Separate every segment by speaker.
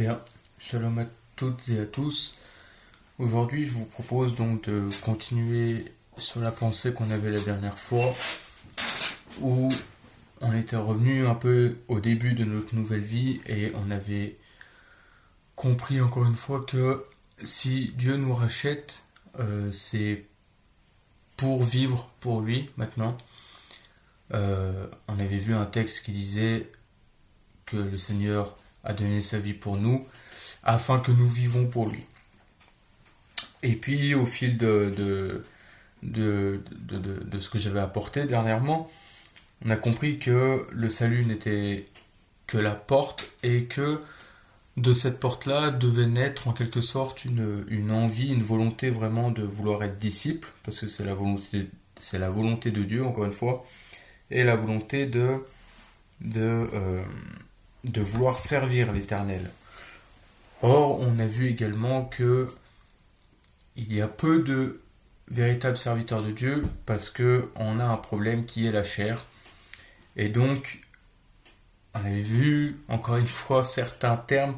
Speaker 1: Bien, shalom à toutes et à tous. Aujourd'hui, je vous propose donc de continuer sur la pensée qu'on avait la dernière fois, où on était revenu un peu au début de notre nouvelle vie et on avait compris encore une fois que si Dieu nous rachète, c'est pour vivre pour lui maintenant. On avait vu un texte qui disait que le Seigneur a donné sa vie pour nous afin que nous vivons pour lui. Et puis au fil de ce que j'avais apporté dernièrement, on a compris que le salut n'était que la porte et que de cette porte-là devait naître en quelque sorte une envie, une volonté vraiment de vouloir être disciple, parce que c'est la volonté de Dieu, encore une fois, et la volonté de vouloir servir l'Éternel. Or, on a vu également que il y a peu de véritables serviteurs de Dieu parce qu'on a un problème qui est la chair. Et donc, on avait vu encore une fois certains termes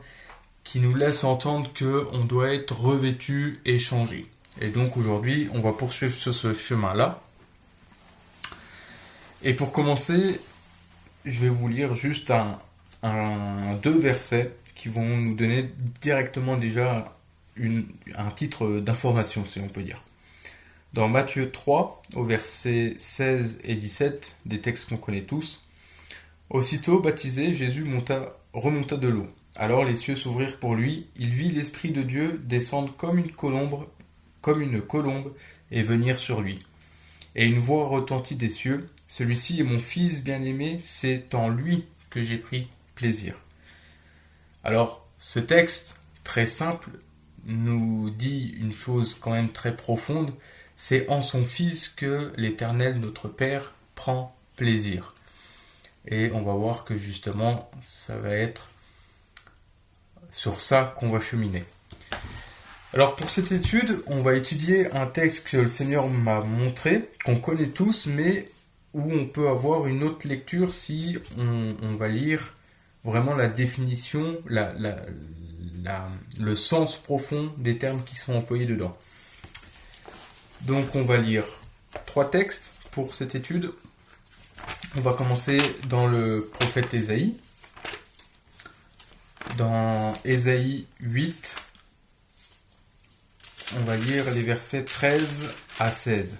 Speaker 1: qui nous laissent entendre qu'on doit être revêtu et changé. Et donc aujourd'hui, on va poursuivre sur ce chemin-là. Et pour commencer, je vais vous lire juste deux versets qui vont nous donner directement déjà un titre d'information, si on peut dire. Dans Matthieu 3, au verset 16 et 17, des textes qu'on connaît tous, « Aussitôt baptisé, Jésus remonta de l'eau. Alors les cieux s'ouvrirent pour lui, il vit l'Esprit de Dieu descendre comme une colombe et venir sur lui. Et une voix retentit des cieux, « Celui-ci est mon Fils bien-aimé, c'est en lui que j'ai pris plaisir. » Alors, ce texte, très simple, nous dit une chose quand même très profonde, c'est en son Fils que l'Éternel, notre Père, prend plaisir. Et on va voir que justement, ça va être sur ça qu'on va cheminer. Alors pour cette étude, on va étudier un texte que le Seigneur m'a montré, qu'on connaît tous, mais où on peut avoir une autre lecture si on va lire vraiment la définition, le sens profond des termes qui sont employés dedans. Donc on va lire 3 textes pour cette étude. On va commencer dans le prophète Ésaïe. Dans Ésaïe 8, on va lire les versets 13 à 16.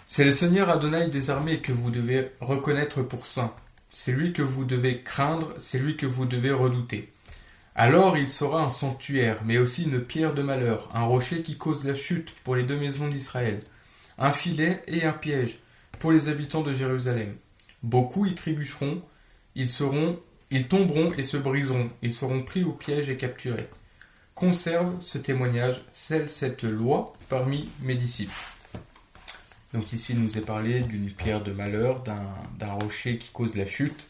Speaker 1: C'est le Seigneur Adonai des armées que vous devez reconnaître pour saint. C'est lui que vous devez craindre, c'est lui que vous devez redouter. Alors il sera un sanctuaire, mais aussi une pierre de malheur, un rocher qui cause la chute pour les 2 maisons d'Israël, un filet et un piège pour les habitants de Jérusalem. Beaucoup y trébucheront, ils tomberont et se briseront, ils seront pris au piège et capturés. Conserve ce témoignage, scelle cette loi parmi mes disciples. Donc ici, il nous est parlé d'une pierre de malheur, d'un rocher qui cause la chute,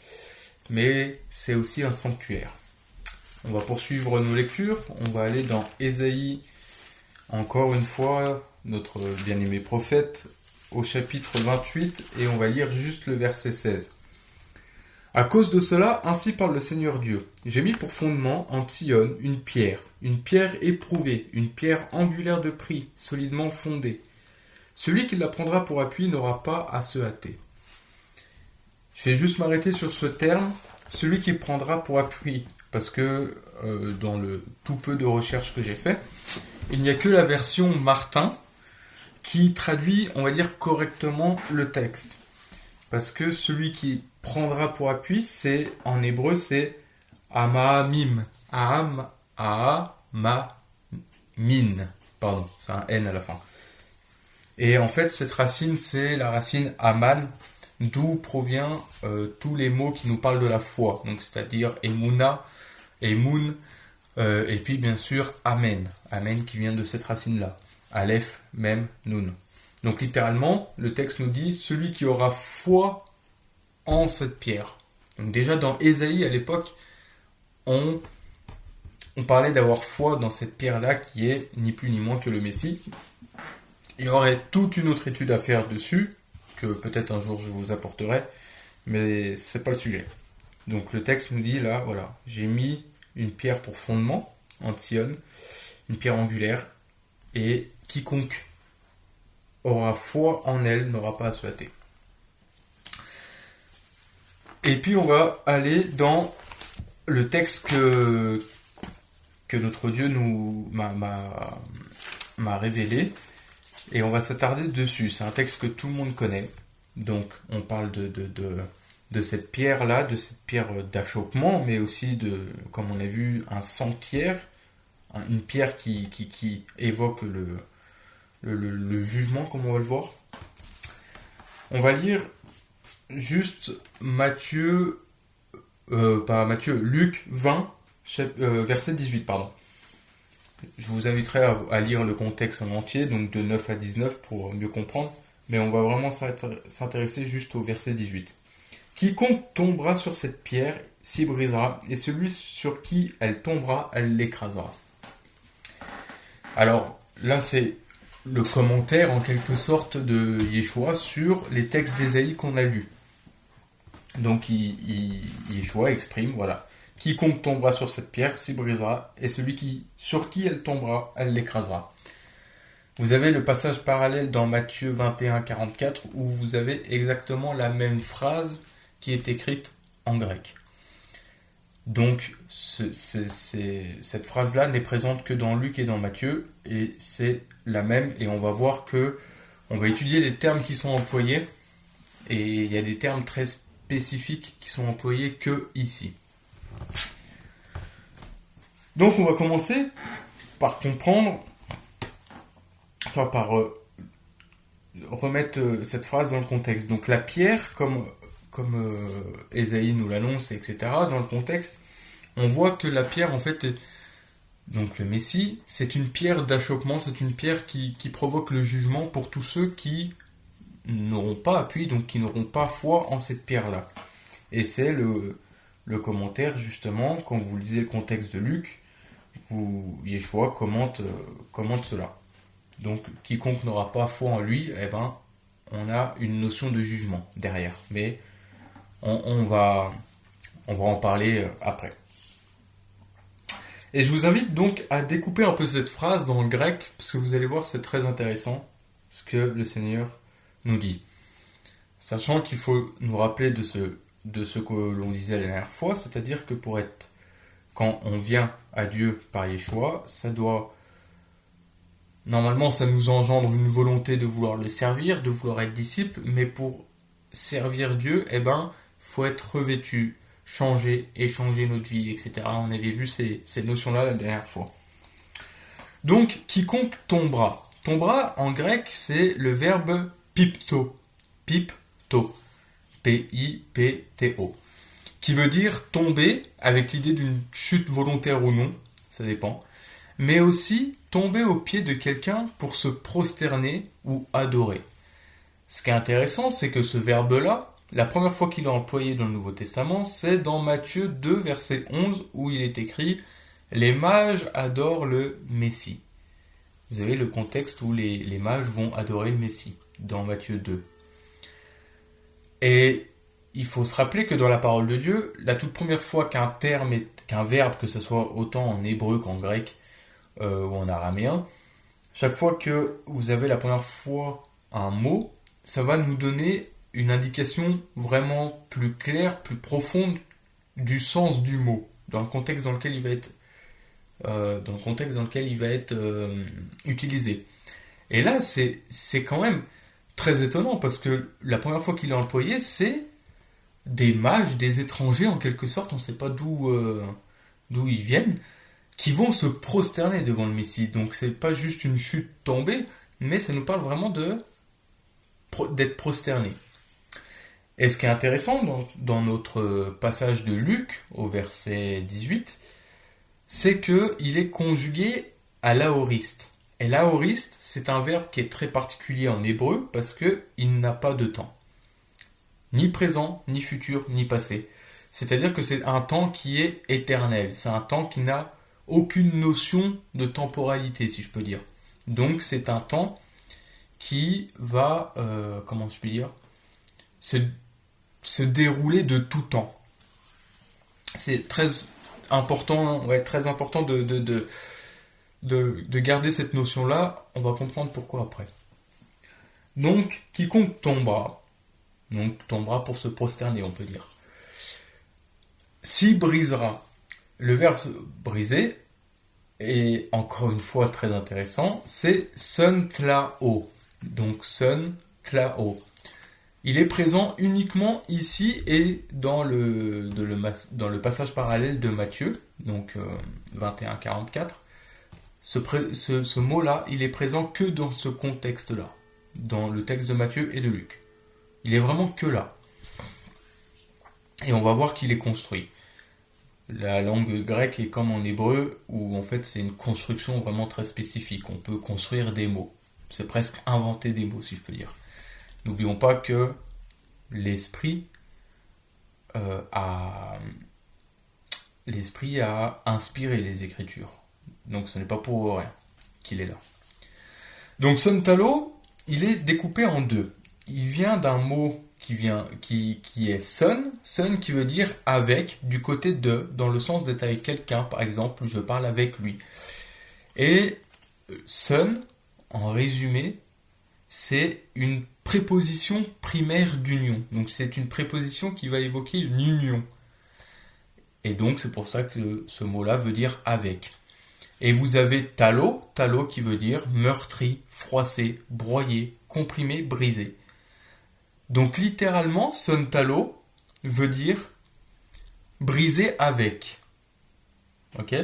Speaker 1: mais c'est aussi un sanctuaire. On va poursuivre nos lectures, on va aller dans Ésaïe, encore une fois, notre bien-aimé prophète, au chapitre 28, et on va lire juste le verset 16. À cause de cela, ainsi parle le Seigneur Dieu. J'ai mis pour fondement en Sion une pierre éprouvée, une pierre angulaire de prix, solidement fondée. Celui qui la prendra pour appui n'aura pas à se hâter. Je vais juste m'arrêter sur ce terme, celui qui prendra pour appui, parce que dans le tout peu de recherches que j'ai fait, il n'y a que la version Martin qui traduit, on va dire, correctement le texte. Parce que celui qui prendra pour appui, c'est en hébreu, c'est Amahamim. Ahamamin. Pardon, c'est un N à la fin. Et en fait, cette racine, c'est la racine Aman, d'où provient tous les mots qui nous parlent de la foi. Donc, c'est-à-dire Emouna, Emoun, et puis bien sûr Amen. Amen qui vient de cette racine-là. Aleph, Mem, Nun. Donc littéralement, le texte nous dit celui qui aura foi en cette pierre. Donc déjà dans Ésaïe à l'époque, on parlait d'avoir foi dans cette pierre-là qui est ni plus ni moins que le Messie. Il y aurait toute une autre étude à faire dessus, que peut-être un jour je vous apporterai, mais c'est pas le sujet. Donc le texte nous dit là, voilà, j'ai mis une pierre pour fondement en Sion, une pierre angulaire, et quiconque aura foi en elle n'aura pas à se hâter. Et puis on va aller dans le texte que notre Dieu m'a révélé, et on va s'attarder dessus. C'est un texte que tout le monde connaît. Donc on parle de cette pierre-là, de cette pierre d'achoppement, mais aussi de, comme on a vu, un sanctuaire, une pierre qui évoque le jugement, comme on va le voir. On va lire juste Luc 20, verset 18, pardon. Je vous inviterai à lire le contexte en entier, donc de 9 à 19 pour mieux comprendre, mais on va vraiment s'intéresser juste au verset 18. Quiconque tombera sur cette pierre s'y brisera, et celui sur qui elle tombera, elle l'écrasera. Alors là, c'est le commentaire en quelque sorte de Yeshua sur les textes d'Ésaïe qu'on a lus. Donc Yeshua exprime, voilà, quiconque tombera sur cette pierre s'y brisera, et celui sur qui elle tombera, elle l'écrasera. Vous avez le passage parallèle dans Matthieu 21, 44, où vous avez exactement la même phrase qui est écrite en grec. Donc cette phrase-là n'est présente que dans Luc et dans Matthieu, et c'est la même, et on va voir que on va étudier les termes qui sont employés, et il y a des termes très spécifiques qui sont employés que ici. Donc on va commencer par comprendre, par remettre cette phrase dans le contexte. Donc la pierre, comme Ésaïe nous l'annonce, etc., dans le contexte, on voit que la pierre, en fait, donc le Messie, c'est une pierre d'achoppement, c'est une pierre qui provoque le jugement pour tous ceux qui n'auront pas appui, donc qui n'auront pas foi en cette pierre-là. Et c'est le commentaire, justement, quand vous lisez le contexte de Luc, où Yeshua commente cela. Donc, quiconque n'aura pas foi en lui, on a une notion de jugement derrière. Mais on va en parler après. Et je vous invite donc à découper un peu cette phrase dans le grec, parce que vous allez voir, c'est très intéressant ce que le Seigneur nous dit. Sachant qu'il faut nous rappeler de ce que l'on disait la dernière fois, c'est-à-dire que quand on vient à Dieu par Yeshua, normalement ça nous engendre une volonté de vouloir le servir, de vouloir être disciple, mais pour servir Dieu, faut être revêtu, changer notre vie, etc. On avait vu ces notions-là la dernière fois. Donc, quiconque tombera. Tombera, en grec, c'est le verbe pipto. Pipto. P-I-P-T-O. Qui veut dire tomber, avec l'idée d'une chute volontaire ou non, ça dépend. Mais aussi tomber au pied de quelqu'un pour se prosterner ou adorer. Ce qui est intéressant, c'est que ce verbe-là, la première fois qu'il est employé dans le Nouveau Testament, c'est dans Matthieu 2, verset 11, où il est écrit « Les mages adorent le Messie ». Vous avez le contexte où les mages vont adorer le Messie, dans Matthieu 2. Et il faut se rappeler que dans la parole de Dieu, la toute première fois qu'un verbe, que ce soit autant en hébreu qu'en grec ou en araméen, chaque fois que vous avez la première fois un mot, ça va nous donner une indication vraiment plus claire, plus profonde du sens du mot, dans le contexte dans lequel il va être utilisé. Et là, c'est quand même très étonnant, parce que la première fois qu'il est employé, c'est des mages, des étrangers en quelque sorte, on ne sait pas d'où ils viennent, qui vont se prosterner devant le Messie. Donc c'est pas juste une chute tombée, mais ça nous parle vraiment d'être prosterné. Et ce qui est intéressant dans notre passage de Luc, au verset 18, c'est qu'il est conjugué à l'aoriste. Et l'aoriste, c'est un verbe qui est très particulier en hébreu, parce qu'il n'a pas de temps. Ni présent, ni futur, ni passé. C'est-à-dire que c'est un temps qui est éternel. C'est un temps qui n'a aucune notion de temporalité, si je peux dire. Donc c'est un temps qui va, se dérouler de tout temps. C'est très important de garder cette notion-là. On va comprendre pourquoi après. Donc, quiconque tombera, donc tombera pour se prosterner, on peut dire. Si brisera, le verbe briser, et encore une fois très intéressant, c'est sun tlao. Donc sun tlao. Il est présent uniquement ici et dans le passage parallèle de Matthieu, donc 21-44. Ce mot-là, il est présent que dans ce contexte-là, dans le texte de Matthieu et de Luc. Il est vraiment que là. Et on va voir qu'il est construit. La langue grecque est comme en hébreu, où en fait c'est une construction vraiment très spécifique. On peut construire des mots. C'est presque inventer des mots, si je peux dire. N'oublions pas que l'esprit a inspiré les Écritures. Donc ce n'est pas pour rien qu'il est là. Donc Sontalo, il est découpé en deux. Il vient d'un mot qui est son qui veut dire avec, du côté de, dans le sens d'être avec quelqu'un, par exemple, je parle avec lui. Et son, en résumé, c'est une préposition primaire d'union. Donc c'est une préposition qui va évoquer une union. Et donc c'est pour ça que ce mot-là veut dire avec. Et vous avez talo qui veut dire meurtri, froissé, broyé, comprimé, brisé. Donc littéralement, son talo veut dire briser avec. Ok ?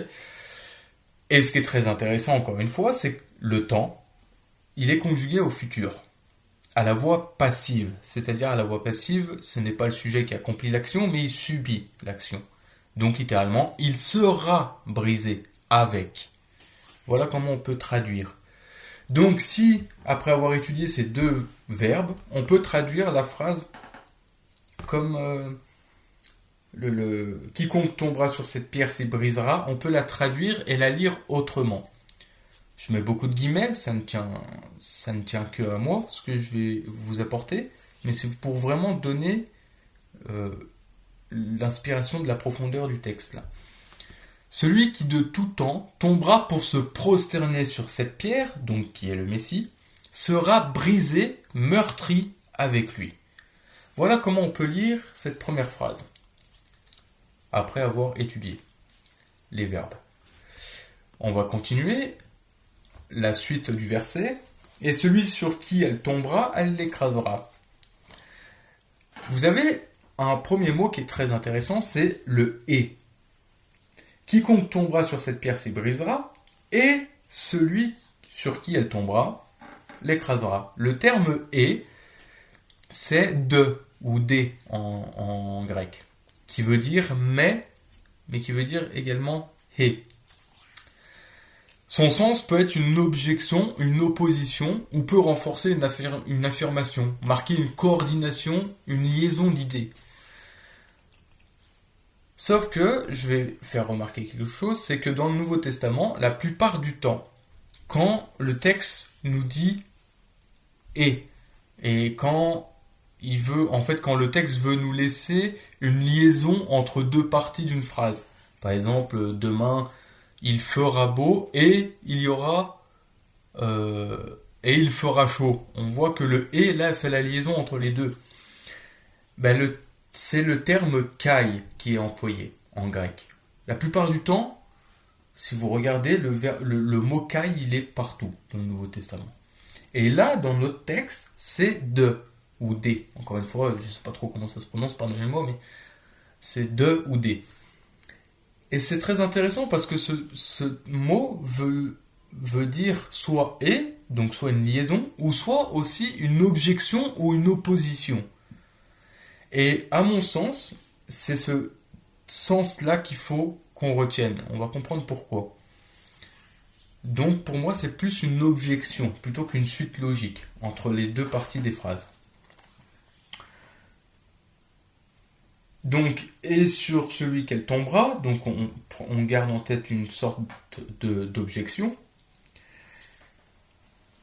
Speaker 1: Et ce qui est très intéressant, encore une fois, c'est que le temps, il est conjugué au futur, à la voix passive. C'est-à-dire, à la voix passive, ce n'est pas le sujet qui accomplit l'action, mais il subit l'action. Donc littéralement, il sera brisé avec. Voilà comment on peut traduire. Donc si, après avoir étudié ces deux verbes, on peut traduire la phrase comme quiconque tombera sur cette pierre s'y brisera, on peut la traduire et la lire autrement. Je mets beaucoup de guillemets, ça ne tient que à moi, ce que je vais vous apporter, mais c'est pour vraiment donner l'inspiration de la profondeur du texte là. Celui qui de tout temps tombera pour se prosterner sur cette pierre, donc qui est le Messie, sera brisé, meurtri avec lui. Voilà comment on peut lire cette première phrase, après avoir étudié les verbes. On va continuer la suite du verset. Et celui sur qui elle tombera, elle l'écrasera. Vous avez un premier mot qui est très intéressant, c'est le « et ». Quiconque tombera sur cette pierre s'y brisera, et celui sur qui elle tombera l'écrasera. Le terme « et », c'est « de » ou « des » en grec, qui veut dire « mais qui veut dire également « et ». Son sens peut être une objection, une opposition, ou peut renforcer une affirmation, marquer une coordination, une liaison d'idées. Sauf que, je vais faire remarquer quelque chose, c'est que dans le Nouveau Testament, la plupart du temps, quand le texte nous dit « et quand quand le texte veut nous laisser une liaison entre deux parties d'une phrase. Par exemple, demain, il fera beau et il fera chaud. On voit que le « et » là fait la liaison entre les deux. C'est le terme « kai » qui est employé en grec. La plupart du temps, si vous regardez, le mot « kai » il est partout dans le Nouveau Testament. Et là, dans notre texte, c'est « de » ou « des ». Encore une fois, je ne sais pas trop comment ça se prononce, pardonnez-moi, mais c'est « de » ou « des ». Et c'est très intéressant parce que ce mot veut dire soit « et », donc soit une liaison, ou soit aussi une objection ou une opposition. Et à mon sens, c'est ce sens-là qu'il faut qu'on retienne. On va comprendre pourquoi. Donc pour moi, c'est plus une objection plutôt qu'une suite logique entre les deux parties des phrases. Donc, et sur celui qu'elle tombera, donc on garde en tête une sorte d'objection.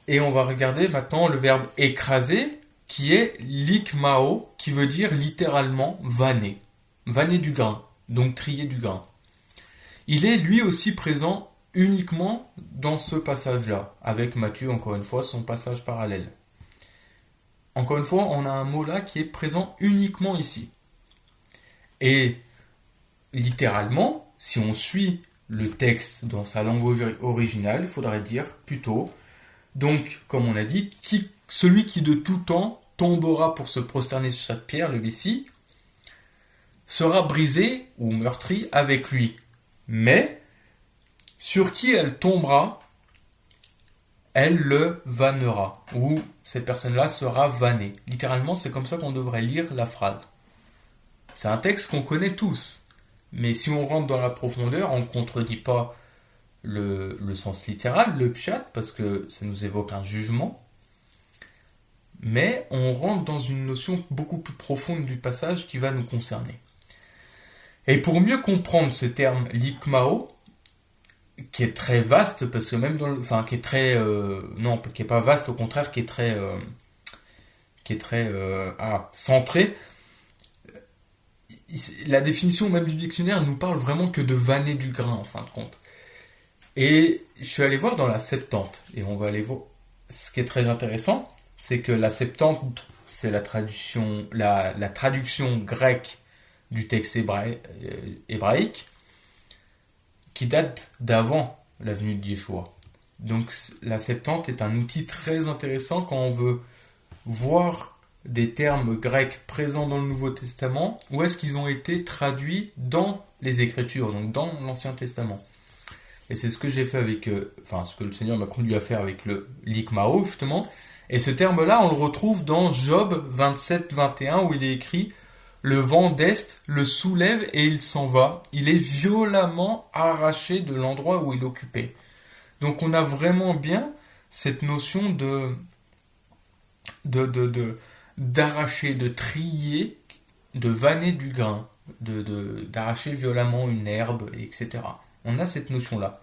Speaker 1: Et on va regarder maintenant le verbe écraser, qui est likmao, qui veut dire littéralement vanner du grain. donc trier du grain. Il est lui aussi présent uniquement dans ce passage-là, avec Matthieu, encore une fois, son passage parallèle. Encore une fois, on a un mot là qui est présent uniquement ici. Et littéralement, si on suit le texte dans sa langue originale, il faudrait dire plutôt, donc, comme on a dit, celui qui de tout temps tombera pour se prosterner sur cette pierre, le Messie, sera brisé ou meurtri avec lui. Mais, sur qui elle tombera, elle le vannera, ou cette personne-là sera vannée. Littéralement, c'est comme ça qu'on devrait lire la phrase. C'est un texte qu'on connaît tous, mais si on rentre dans la profondeur, on ne contredit pas le sens littéral, le pshat, parce que ça nous évoque un jugement, mais on rentre dans une notion beaucoup plus profonde du passage qui va nous concerner. Et pour mieux comprendre ce terme likmao, qui est très vaste, parce que même qui est très, non, qui est pas vaste, au contraire, qui est très centré. La définition même du dictionnaire nous parle vraiment que de vanner du grain, en fin de compte. Et je suis allé voir dans la Septante, et on va aller voir. Ce qui est très intéressant, c'est que la Septante, c'est la traduction grecque du texte hébraïque, qui date d'avant la venue de Yeshua. Donc la Septante est un outil très intéressant quand on veut voir des termes grecs présents dans le Nouveau Testament, où est-ce qu'ils ont été traduits dans les Écritures, donc dans l'Ancien Testament. Et c'est ce que j'ai fait ce que le Seigneur m'a conduit à faire avec le likmao, justement. Et ce terme-là, on le retrouve dans Job 27-21, où il est écrit « Le vent d'Est le soulève et il s'en va. Il est violemment arraché de l'endroit où il occupait. » Donc on a vraiment bien cette notion d'arracher, de trier, de vanner du grain, d'arracher violemment une herbe, etc. On a cette notion-là.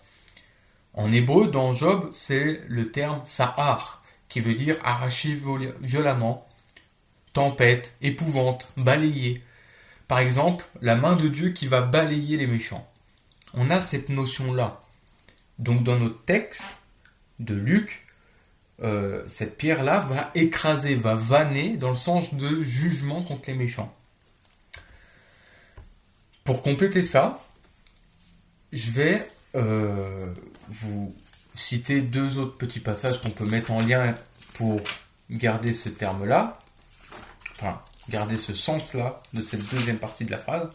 Speaker 1: En hébreu, dans Job, c'est le terme sahar, qui veut dire arracher violemment, tempête, épouvante, balayer. Par exemple, la main de Dieu qui va balayer les méchants. On a cette notion-là. Donc dans notre texte de Luc, cette pierre-là va écraser, va vanner dans le sens de jugement contre les méchants. Pour compléter ça, je vais vous citer deux autres petits passages qu'on peut mettre en lien pour garder ce terme-là, enfin, garder ce sens-là de cette deuxième partie de la phrase.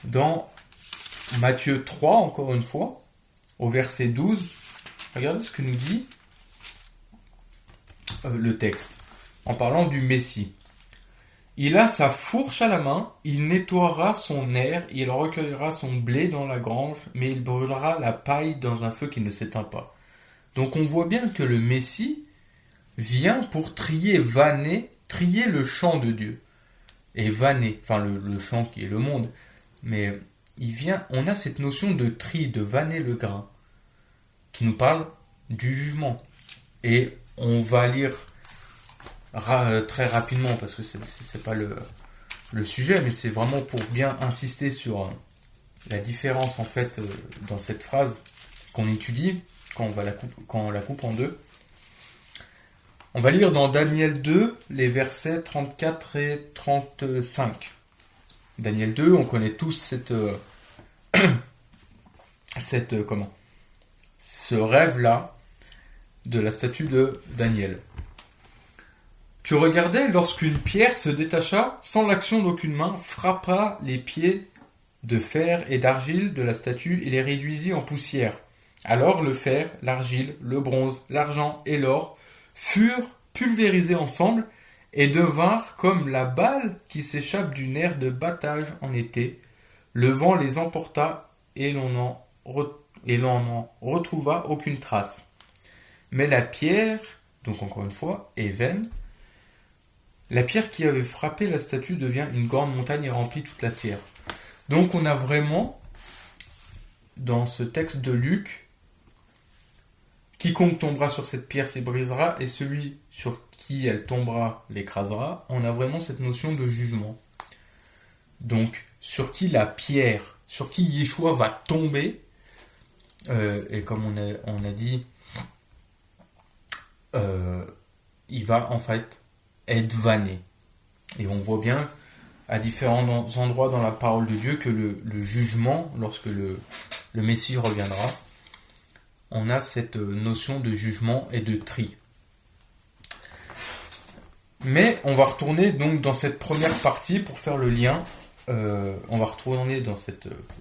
Speaker 1: Dans Matthieu 3, encore une fois, au verset 12, regardez ce que nous dit le texte, en parlant du Messie. Il a sa fourche à la main, il nettoiera son aire, il recueillera son blé dans la grange, mais il brûlera la paille dans un feu qui ne s'éteint pas. Donc on voit bien que le Messie vient pour trier le champ de Dieu. Et vanner, enfin le champ qui est le monde. Mais on a cette notion de tri, de vanner le grain, qui nous parle du jugement. Et on va lire très rapidement, parce que c'est pas le sujet, mais c'est vraiment pour bien insister sur la différence en fait dans cette phrase qu'on étudie quand on la coupe en deux. On va lire dans Daniel 2 les versets 34 et 35. Daniel 2, on connaît tous ce rêve-là de la statue de Daniel. Tu regardais lorsqu'une pierre se détacha, sans l'action d'aucune main, frappa les pieds de fer et d'argile de la statue et les réduisit en poussière. Alors le fer, l'argile, le bronze, l'argent et l'or furent pulvérisés ensemble et devinrent comme la balle qui s'échappe d'une aire de battage en été. Le vent les emporta et l'on n'en retrouva aucune trace. Mais la pierre, donc encore une fois, est vaine. La pierre qui avait frappé la statue devient une grande montagne et remplit toute la terre. Donc on a vraiment, dans ce texte de Luc, quiconque tombera sur cette pierre s'y brisera, et celui sur qui elle tombera l'écrasera. On a vraiment cette notion de jugement. Donc, sur qui la pierre, sur qui Yeshua va tomber, et comme on a dit, il va en fait être vanné. Et on voit bien à différents endroits dans la parole de Dieu que le jugement, lorsque le Messie reviendra, on a cette notion de jugement et de tri. Mais on va retourner donc dans cette première partie pour faire le lien. On va retourner dans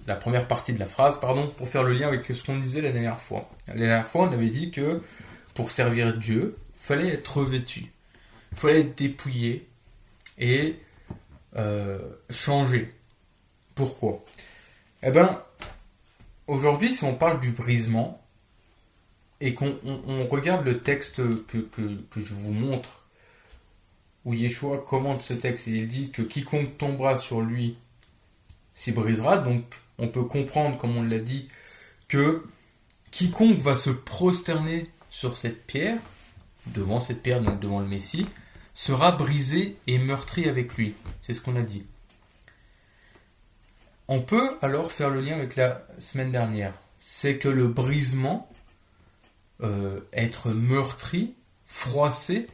Speaker 1: la première partie de la phrase, pour faire le lien avec ce qu'on disait la dernière fois. La dernière fois, on avait dit que pour servir Dieu, il fallait être revêtu, il fallait être dépouillé et changer. Pourquoi ? Eh bien, aujourd'hui, si on parle du brisement et qu'on regarde le texte que je vous montre, où Yeshua commente ce texte et il dit que quiconque tombera sur lui s'y brisera. Donc on peut comprendre, comme on l'a dit, que quiconque va se prosterner sur cette pierre, devant cette pierre, donc devant le Messie, sera brisé et meurtri avec lui. C'est ce qu'on a dit. On peut alors faire le lien avec la semaine dernière. C'est que le brisement, être meurtri, froissé,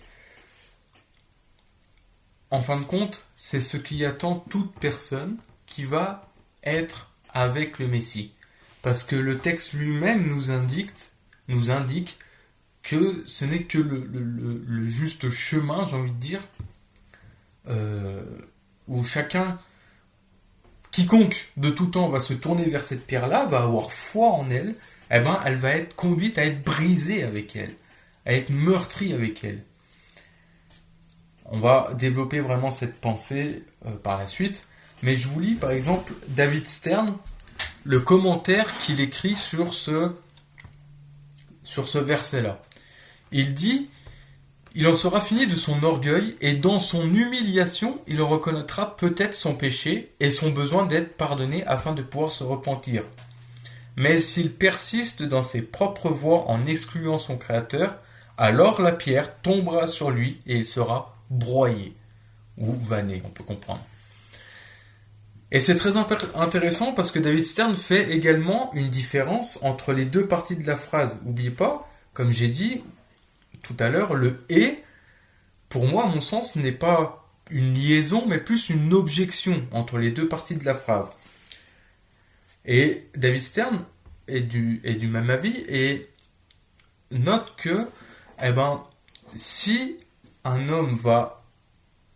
Speaker 1: en fin de compte, c'est ce qui attend toute personne qui va être avec le Messie. Parce que le texte lui-même nous indique que ce n'est que le juste chemin, j'ai envie de dire, où quiconque de tout temps va se tourner vers cette pierre-là, va avoir foi en elle, eh ben, elle va être conduite à être brisée avec elle, à être meurtrie avec elle. On va développer vraiment cette pensée par la suite. Mais je vous lis par exemple David Stern, le commentaire qu'il écrit sur ce verset-là. Il dit « Il en sera fini de son orgueil et dans son humiliation, il reconnaîtra peut-être son péché et son besoin d'être pardonné afin de pouvoir se repentir. Mais s'il persiste dans ses propres voies en excluant son Créateur, alors la pierre tombera sur lui et il sera broyé ou vanné, on peut comprendre. Et c'est très intéressant parce que David Stern fait également une différence entre les deux parties de la phrase. N'oubliez pas, comme j'ai dit tout à l'heure, le « et », pour moi, à mon sens, n'est pas une liaison, mais plus une objection entre les deux parties de la phrase. Et David Stern est du même avis et note que, si un homme va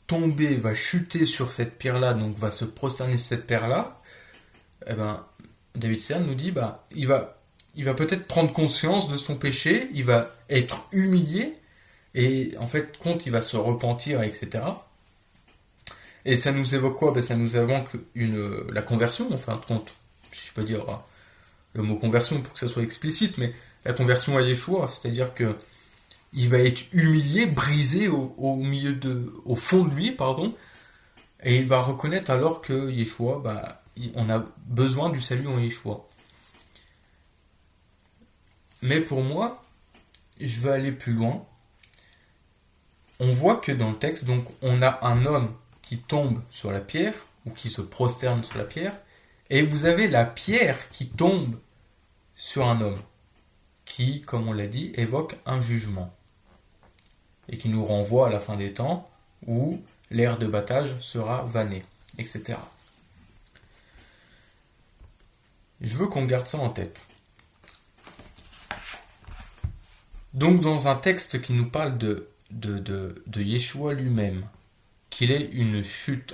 Speaker 1: tomber, va chuter sur cette pierre-là, donc va se prosterner sur cette pierre-là, David Stern nous dit, il va peut-être prendre conscience de son péché, il va être humilié, et en fait, il va se repentir, etc. Et ça nous évoque quoi ? Ça nous évoque la conversion, en fin de compte, si je peux dire le mot conversion pour que ça soit explicite, mais la conversion à Yeshua, c'est-à-dire que il va être humilié, brisé au fond de lui, et il va reconnaître alors que Yeshua, on a besoin du salut en Yeshua. Mais pour moi, je vais aller plus loin. On voit que dans le texte, donc, on a un homme qui tombe sur la pierre, ou qui se prosterne sur la pierre, et vous avez la pierre qui tombe sur un homme, qui, comme on l'a dit, évoque un jugement. Et qui nous renvoie à la fin des temps où l'aire de battage sera vannée, etc. Je veux qu'on garde ça en tête. Donc dans un texte qui nous parle de Yeshua lui-même, qu'il est une chute,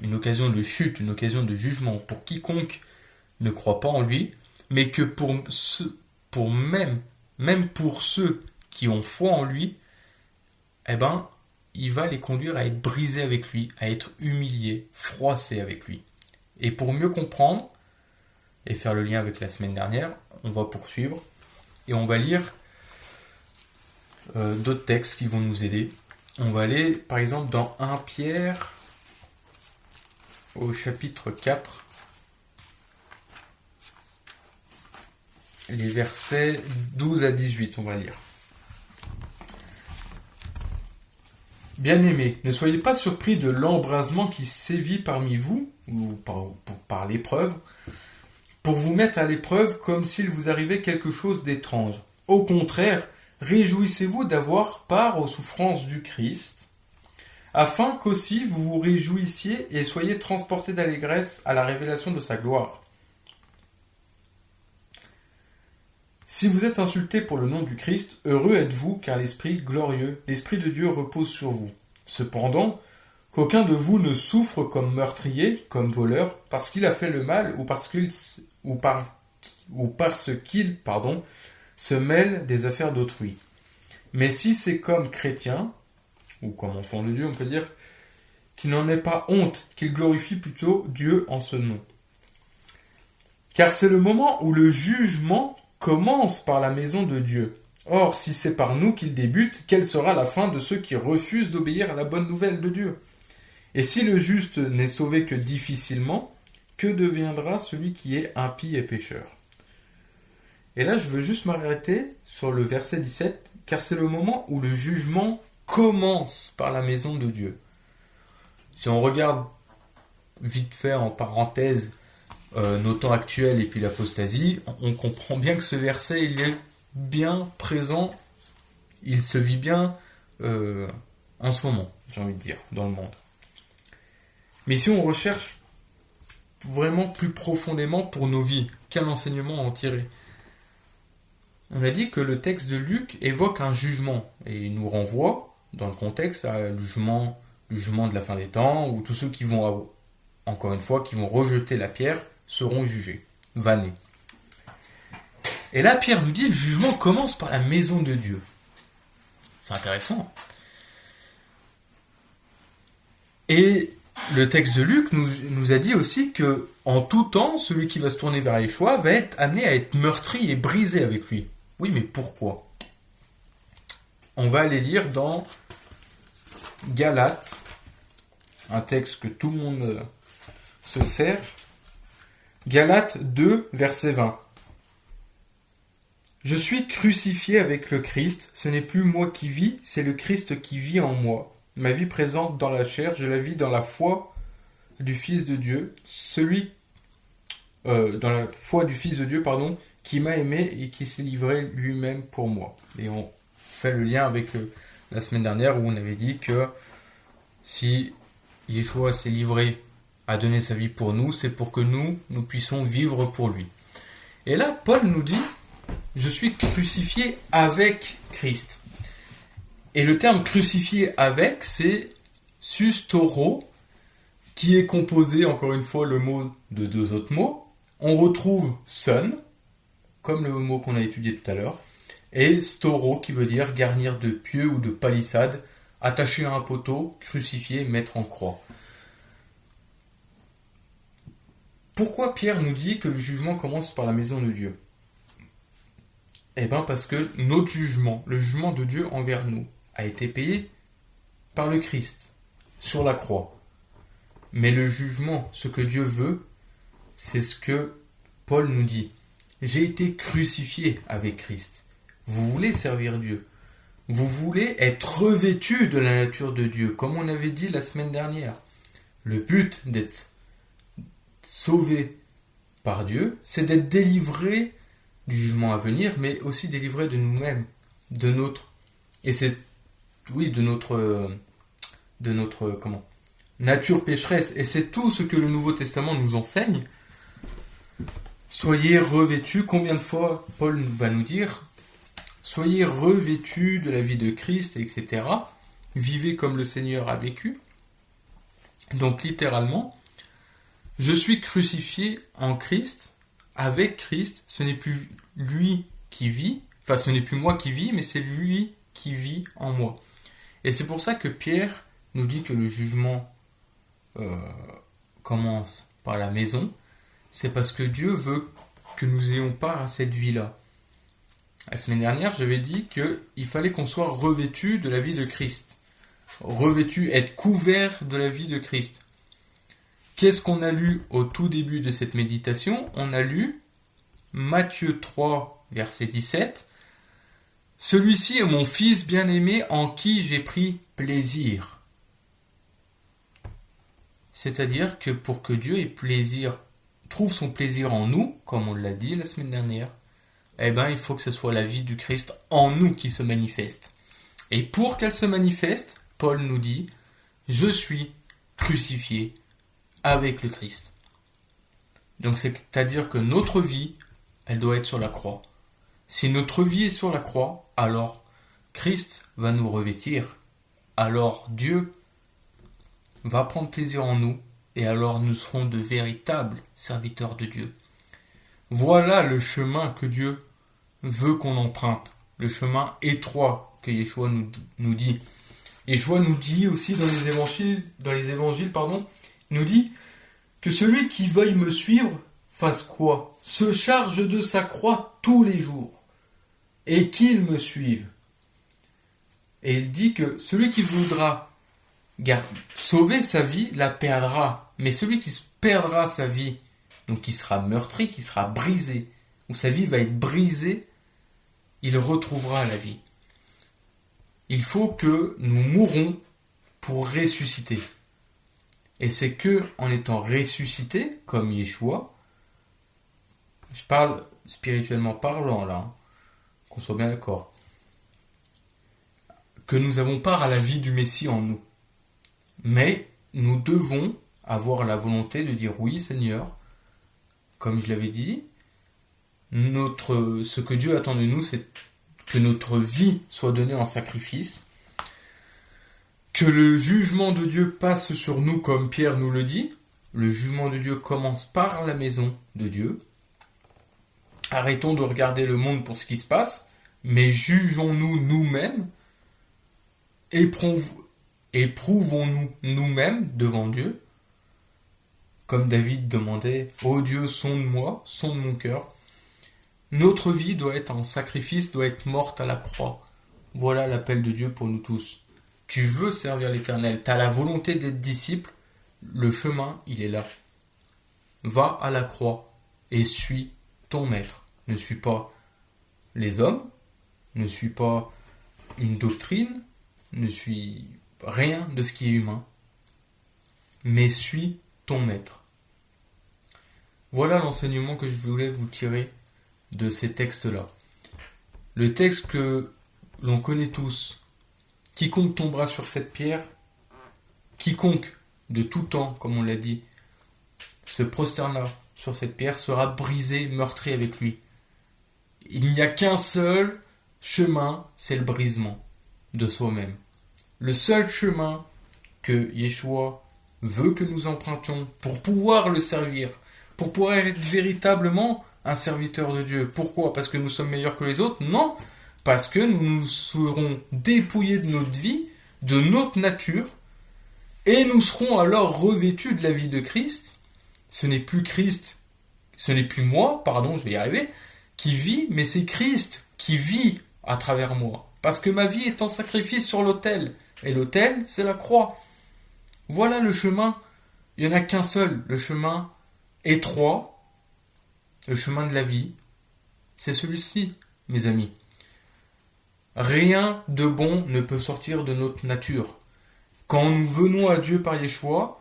Speaker 1: une occasion de chute, une occasion de jugement pour quiconque ne croit pas en lui, mais que même pour ceux qui ont foi en lui, il va les conduire à être brisés avec lui, à être humiliés, froissés avec lui. Et pour mieux comprendre, et faire le lien avec la semaine dernière, on va poursuivre, et on va lire d'autres textes qui vont nous aider. On va aller, par exemple, dans 1 Pierre, au chapitre 4, les versets 12 à 18, on va lire. Bien-aimés, ne soyez pas surpris de l'embrasement qui sévit parmi vous, ou par l'épreuve, pour vous mettre à l'épreuve comme s'il vous arrivait quelque chose d'étrange. Au contraire, réjouissez-vous d'avoir part aux souffrances du Christ, afin qu'aussi vous vous réjouissiez et soyez transportés d'allégresse à la révélation de sa gloire. Si vous êtes insultés pour le nom du Christ, heureux êtes-vous, car l'Esprit glorieux, l'Esprit de Dieu repose sur vous. Cependant, qu'aucun de vous ne souffre comme meurtrier, comme voleur, parce qu'il a fait le mal ou parce qu'il se mêle des affaires d'autrui. Mais si c'est comme chrétien, ou comme enfant de Dieu, on peut dire, qu'il n'en ait pas honte, qu'il glorifie plutôt Dieu en ce nom. Car c'est le moment où le jugement commence par la maison de Dieu. Or, si c'est par nous qu'il débute, quelle sera la fin de ceux qui refusent d'obéir à la bonne nouvelle de Dieu ? Et si le juste n'est sauvé que difficilement, que deviendra celui qui est impie et pécheur ? Et là, je veux juste m'arrêter sur le verset 17, car c'est le moment où le jugement commence par la maison de Dieu. Si on regarde vite fait en parenthèse nos temps actuels et puis l'apostasie, on comprend bien que ce verset, il est bien présent, il se vit bien en ce moment, j'ai envie de dire, dans le monde. Mais si on recherche vraiment plus profondément pour nos vies, quel enseignement en tirer ? On a dit que le texte de Luc évoque un jugement, et il nous renvoie, dans le contexte, à le jugement de la fin des temps, où tous ceux qui vont, encore une fois, qui vont rejeter la pierre, seront jugés, vannés. Et là, Pierre nous dit, le jugement commence par la maison de Dieu. C'est intéressant. Et le texte de Luc nous a dit aussi que, en tout temps, celui qui va se tourner vers Yeshua va être amené à être meurtri et brisé avec lui. Oui, mais pourquoi ? On va aller lire dans Galates, un texte que tout le monde se sert. Galates 2, verset 20. Je suis crucifié avec le Christ, ce n'est plus moi qui vis, c'est le Christ qui vit en moi. Ma vie présente dans la chair, je la vis dans la foi du Fils de Dieu, dans la foi du Fils de Dieu, qui m'a aimé et qui s'est livré lui-même pour moi. Et on fait le lien avec la semaine dernière où on avait dit que si Yeshua s'est livré à donner sa vie pour nous, c'est pour que nous puissions vivre pour lui. Et là, Paul nous dit, je suis crucifié avec Christ. Et le terme crucifié avec, c'est sustoro, qui est composé, encore une fois, le mot de deux autres mots. On retrouve son, comme le mot qu'on a étudié tout à l'heure, et storo, qui veut dire garnir de pieux ou de palissade, attaché à un poteau, crucifié, mettre en croix. Pourquoi Pierre nous dit que le jugement commence par la maison de Dieu ? Eh bien parce que notre jugement, le jugement de Dieu envers nous, a été payé par le Christ, sur la croix. Mais le jugement, ce que Dieu veut, c'est ce que Paul nous dit. J'ai été crucifié avec Christ. Vous voulez servir Dieu. Vous voulez être revêtu de la nature de Dieu, comme on avait dit la semaine dernière. Le but d'être sauvé par Dieu, c'est d'être délivré du jugement à venir, mais aussi délivré de nous-mêmes, de notre nature pécheresse. Et c'est tout ce que le Nouveau Testament nous enseigne. Soyez revêtus, combien de fois Paul va nous dire, soyez revêtus de la vie de Christ, etc. Vivez comme le Seigneur a vécu. Donc littéralement, je suis crucifié en Christ, avec Christ, ce n'est plus lui qui vit, enfin ce n'est plus moi qui vis, mais c'est lui qui vit en moi. Et c'est pour ça que Pierre nous dit que le jugement commence par la maison, c'est parce que Dieu veut que nous ayons part à cette vie-là. La semaine dernière, j'avais dit qu'il fallait qu'on soit revêtu de la vie de Christ. Revêtu, être couvert de la vie de Christ. Qu'est-ce qu'on a lu au tout début de cette méditation ? On a lu Matthieu 3, verset 17. « Celui-ci est mon fils bien-aimé en qui j'ai pris plaisir. C'est-à-dire que pour que Dieu ait plaisir, trouve son plaisir en nous, comme on l'a dit la semaine dernière, il faut que ce soit la vie du Christ en nous qui se manifeste. Et pour qu'elle se manifeste, Paul nous dit, je suis crucifié avec le Christ. Donc c'est-à-dire que notre vie, elle doit être sur la croix. Si notre vie est sur la croix, alors Christ va nous revêtir. Alors Dieu va prendre plaisir en nous et alors nous serons de véritables serviteurs de Dieu. Voilà le chemin que Dieu veut qu'on emprunte. Le chemin étroit que Yeshua nous dit. Yeshua nous dit aussi dans les évangiles, il nous dit que celui qui veuille me suivre fasse quoi? Se charge de sa croix tous les jours et qu'il me suive. Et il dit que celui qui voudra sauver sa vie la perdra, mais celui qui perdra sa vie, donc qui sera meurtri, qui sera brisé, où sa vie va être brisée, il retrouvera la vie. Il faut que nous mourons pour ressusciter. Et c'est que en étant ressuscité, comme Yeshua, je parle spirituellement parlant là, qu'on soit bien d'accord, que nous avons part à la vie du Messie en nous. Mais nous devons avoir la volonté de dire oui Seigneur, comme je l'avais dit, ce que Dieu attend de nous, c'est que notre vie soit donnée en sacrifice, que le jugement de Dieu passe sur nous comme Pierre nous le dit. Le jugement de Dieu commence par la maison de Dieu. Arrêtons de regarder le monde pour ce qui se passe, mais jugeons-nous nous-mêmes, éprouvons-nous nous-mêmes devant Dieu, comme David demandait « Ô Dieu, sonde-moi, sonde mon cœur ». Notre vie doit être en sacrifice, doit être morte à la croix. Voilà l'appel de Dieu pour nous tous. Tu veux servir l'Éternel, tu as la volonté d'être disciple, le chemin, il est là. Va à la croix et suis ton maître. Ne suis pas les hommes, ne suis pas une doctrine, ne suis rien de ce qui est humain, mais suis ton maître. Voilà l'enseignement que je voulais vous tirer de ces textes-là. Le texte que l'on connaît tous, quiconque tombera sur cette pierre, quiconque de tout temps, comme on l'a dit, se prosternera sur cette pierre, sera brisé, meurtri avec lui. Il n'y a qu'un seul chemin, c'est le brisement de soi-même. Le seul chemin que Yeshua veut que nous empruntions pour pouvoir le servir, pour pouvoir être véritablement un serviteur de Dieu. Pourquoi? Parce que nous sommes meilleurs que les autres? Non, parce que nous nous serons dépouillés de notre vie, de notre nature, et nous serons alors revêtus de la vie de Christ. Ce n'est plus moi, je vais y arriver, qui vit, mais c'est Christ qui vit à travers moi. Parce que ma vie est en sacrifice sur l'autel, et l'autel, c'est la croix. Voilà le chemin, il n'y en a qu'un seul, le chemin étroit, le chemin de la vie, c'est celui-ci, mes amis. Rien de bon ne peut sortir de notre nature. Quand nous venons à Dieu par Yeshua,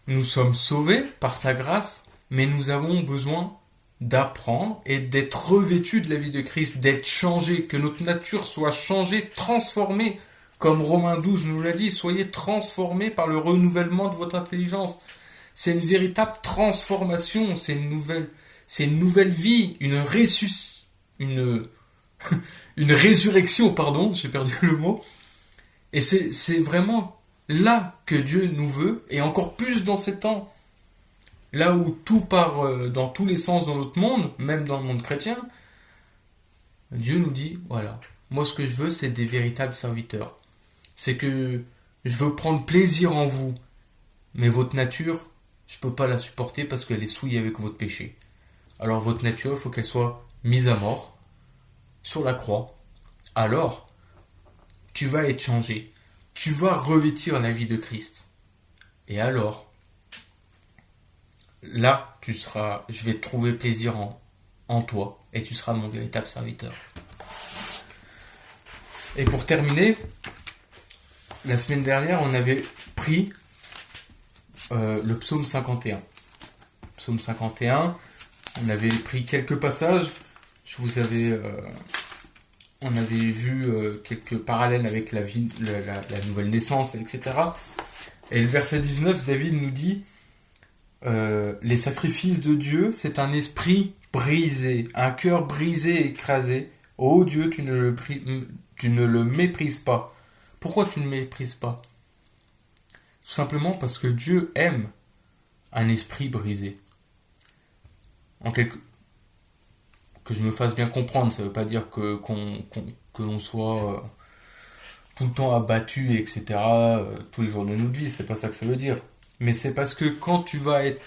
Speaker 1: nous sommes sauvés par sa grâce, mais nous avons besoin d'apprendre et d'être revêtus de la vie de Christ, d'être changés, que notre nature soit changée, transformée, comme Romains 12 nous l'a dit, soyez transformés par le renouvellement de votre intelligence. C'est une véritable transformation, c'est une nouvelle vie, une résurrection, j'ai perdu le mot. Et c'est vraiment là que Dieu nous veut, et encore plus dans ces temps, là où tout part dans tous les sens dans notre monde, même dans le monde chrétien, Dieu nous dit, voilà, moi ce que je veux, c'est des véritables serviteurs. C'est que je veux prendre plaisir en vous, mais votre nature, je ne peux pas la supporter parce qu'elle est souillée avec votre péché. Alors votre nature, il faut qu'elle soit mise à mort sur la croix. Alors, tu vas être changé. Tu vas revêtir la vie de Christ. Et alors, là, je vais trouver plaisir en toi et tu seras mon véritable serviteur. Et pour terminer, La semaine dernière, on avait pris le psaume 51. Psaume 51, on avait pris quelques passages. On avait vu quelques parallèles avec la nouvelle naissance, etc. Et le verset 19, David nous dit les sacrifices de Dieu, c'est un esprit brisé, un cœur brisé et écrasé. Ô Dieu, tu ne le méprises pas. Pourquoi tu ne le méprises pas? Tout simplement parce que Dieu aime un esprit brisé. Que je me fasse bien comprendre, ça ne veut pas dire que l'on soit tout le temps abattu, etc. Tous les jours de notre vie, c'est pas ça que ça veut dire. Mais c'est parce que quand tu vas être...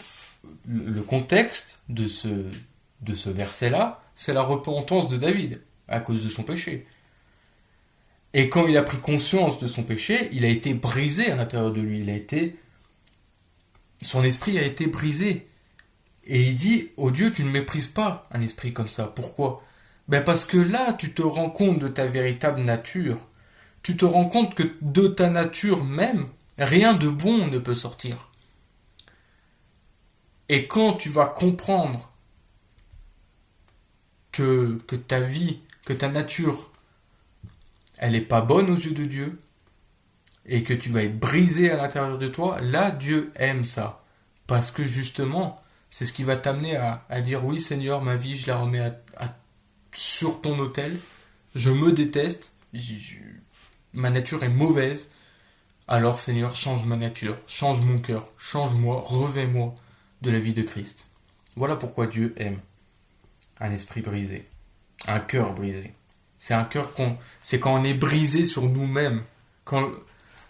Speaker 1: Le contexte de ce verset-là, c'est la repentance de David, à cause de son péché. Et quand il a pris conscience de son péché, il a été brisé à l'intérieur de lui. Son esprit a été brisé. Et il dit, oh Dieu, tu ne méprises pas un esprit comme ça. Pourquoi? Parce que là, tu te rends compte de ta véritable nature. Tu te rends compte que de ta nature même, rien de bon ne peut sortir. Et quand tu vas comprendre que ta vie, que ta nature, elle n'est pas bonne aux yeux de Dieu, et que tu vas être brisé à l'intérieur de toi, là, Dieu aime ça. Parce que justement, c'est ce qui va t'amener à dire, oui Seigneur, ma vie, je la remets sur ton autel, je me déteste, ma nature est mauvaise, alors Seigneur, change ma nature, change mon cœur, change-moi, revêt-moi de la vie de Christ. Voilà pourquoi Dieu aime un esprit brisé, un cœur brisé. C'est quand on est brisé sur nous-mêmes, quand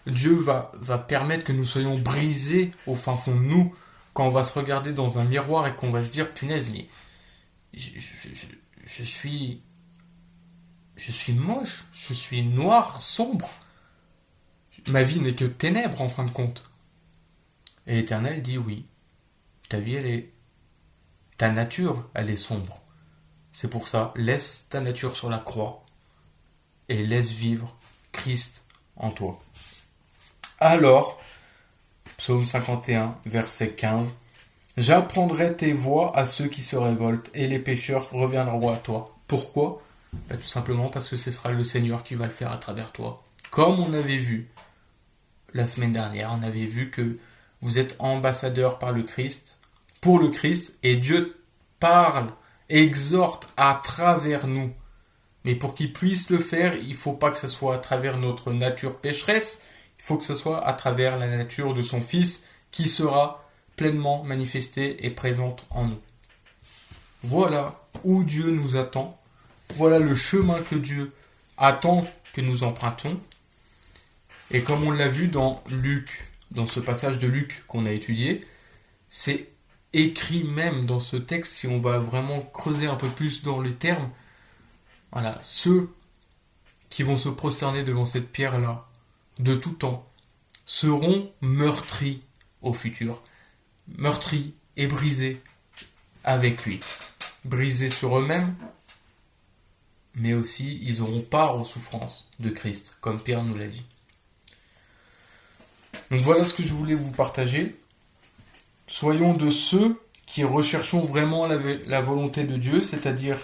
Speaker 1: Dieu va permettre que nous soyons brisés au fin fond de nous, quand on va se regarder dans un miroir et qu'on va se dire, punaise, mais je suis moche, je suis noir, sombre. Ma vie n'est que ténèbres en fin de compte. Et l'Éternel dit oui, ta vie ta nature, elle est sombre. C'est pour ça, laisse ta nature sur la croix et laisse vivre Christ en toi. Alors, psaume 51, verset 15, j'apprendrai tes voies à ceux qui se révoltent et les pécheurs reviendront à toi. Pourquoi? Tout simplement parce que ce sera le Seigneur qui va le faire à travers toi. Comme on avait vu la semaine dernière, on avait vu que vous êtes ambassadeur pour le Christ, et Dieu parle, exhorte à travers nous. Mais pour qu'il puisse le faire, il ne faut pas que ce soit à travers notre nature pécheresse, il faut que ce soit à travers la nature de son Fils qui sera pleinement manifestée et présente en nous. Voilà où Dieu nous attend. Voilà le chemin que Dieu attend que nous empruntons. Et comme on l'a vu dans Luc, dans ce passage de Luc qu'on a étudié, c'est écrit même dans ce texte, si on va vraiment creuser un peu plus dans les termes, voilà, ceux qui vont se prosterner devant cette pierre-là, de tout temps, seront meurtris au futur. Meurtris et brisés avec lui. Brisés sur eux-mêmes, mais aussi ils auront part aux souffrances de Christ, comme Pierre nous l'a dit. Donc voilà ce que je voulais vous partager. Soyons de ceux qui recherchons vraiment la volonté de Dieu, c'est-à-dire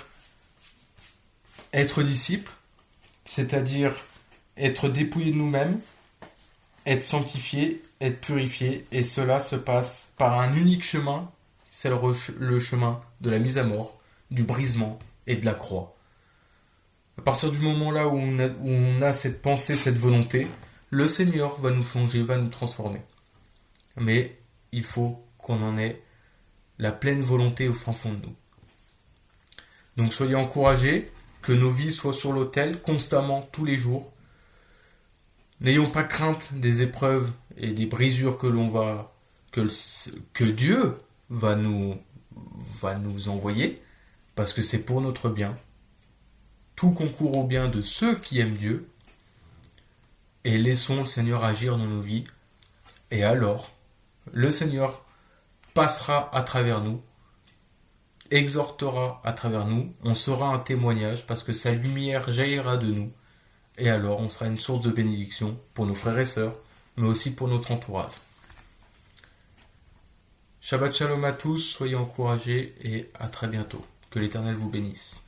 Speaker 1: être disciples, c'est-à-dire être dépouillés de nous-mêmes, être sanctifiés, être purifiés, et cela se passe par un unique chemin, c'est le chemin de la mise à mort, du brisement et de la croix. À partir du moment là où on a cette pensée, cette volonté, le Seigneur va nous changer, va nous transformer. Mais il faut qu'on en ait la pleine volonté au fin fond de nous. Donc soyez encouragés, que nos vies soient sur l'autel constamment, tous les jours. N'ayons pas crainte des épreuves et des brisures que Dieu va nous envoyer, parce que c'est pour notre bien. Tout concourt au bien de ceux qui aiment Dieu, et laissons le Seigneur agir dans nos vies, et alors, le Seigneur passera à travers nous, exhortera à travers nous, on sera un témoignage, parce que sa lumière jaillira de nous, et alors on sera une source de bénédiction pour nos frères et sœurs, mais aussi pour notre entourage. Shabbat Shalom à tous, soyez encouragés et à très bientôt. Que l'Éternel vous bénisse.